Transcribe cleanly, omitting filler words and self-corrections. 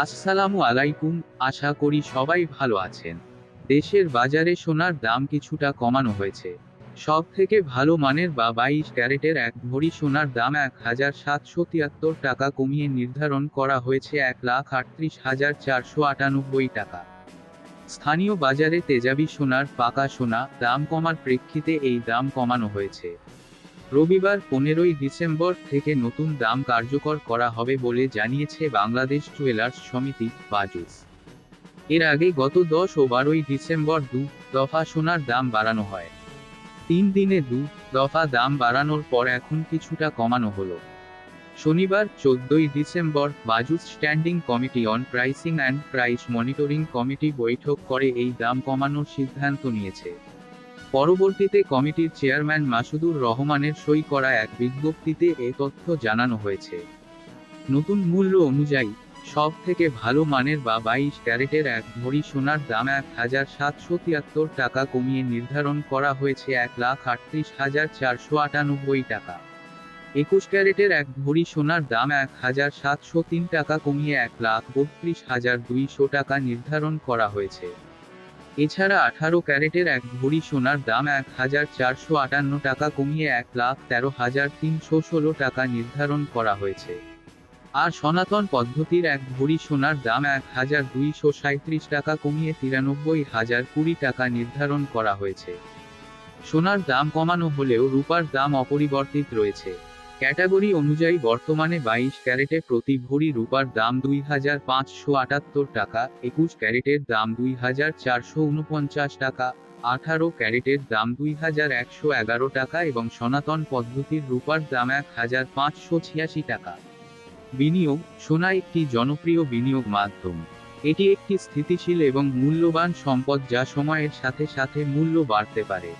আসসালামু আলাইকুম। আশা করি সবাই ভালো আছেন। দেশের বাজারে সোনার দাম কিছুটা কমানো হয়েছে। সব থেকে ভালো মানের বা 22 ক্যারেটের এক ভরি সোনার দাম 1,773 টাকা কমিয়ে নির্ধারণ করা হয়েছে 1,38,498 টাকা। স্থানীয় বাজারে তেজাবি সোনার পাকা সোনা দাম কমার প্রেক্ষিতে এই দাম কমানো হয়েছে। রবিবার 15ই ডিসেম্বর থেকে নতুন দাম কার্যকর করা হবে বলে জানিয়েছে বাংলাদেশ জুয়েলার্স সমিতি বাজুস। এর আগে গত 10 ও 12ই ডিসেম্বর দফা সোনার দাম বাড়ানো হয়। 3 দিনে দফা দাম বাড়ানোর পর এখন কিছুটা কমানো হলো। শনিবার 14ই December BAJUS standing committee on pricing and price monitoring committee বৈঠক করে এই দাম কমানোর সিদ্ধান্ত নিয়েছে। পরবর্তীতে কমিটির চেয়ারম্যান মাসুদুর রহমানের সই করা এক বিজ্ঞপ্তিতে এ তথ্য জানানো হয়েছে। নতুন মূল্য অনুযায়ী সব থেকে ভালো মানের বা 22 ক্যারেটের এক ভরি সোনার দাম 1,773 টাকা কমিয়ে নির্ধারণ করা হয়েছে 1,38,498 টাকা। 21 ক্যারেটের এক ভরি সোনার দাম 1,703 টাকা কমিয়ে 1,32,200 টাকা নির্ধারণ করা হয়েছে। এছাড়া 18 ক্যারেটের এক ভরি সোনার দাম 1,458 টাকা কমিয়ে 1,13,316 টাকা নির্ধারণ করা হয়েছে। আর সনাতন পদ্ধতির এক ভরি সোনার দাম 1,237 টাকা কমিয়ে 93,020 টাকা নির্ধারণ করা হয়েছে। সোনার দাম কমানো হলেও রূপার দাম অপরিবর্তিত রয়েছে। ক্যাটাগরি অনুযায়ী বর্তমানে 22 ক্যারেটে প্রতি ভরি রূপার দাম 2,578 টাকা, 21 ক্যারেটের দাম 2,449 টাকা, 18 ক্যারেটের দাম 2,111 টাকা এবং সনাতন পদ্ধতির রূপার দাম 1,586 টাকা। বিনিয়োগ: সোনা একটি জনপ্রিয় বিনিয়োগ মাধ্যম। এটি একটি স্থিতিশীল এবং মূল্যবান সম্পদ যা সময়ের সাথে সাথে মূল্য বাড়তে পারে।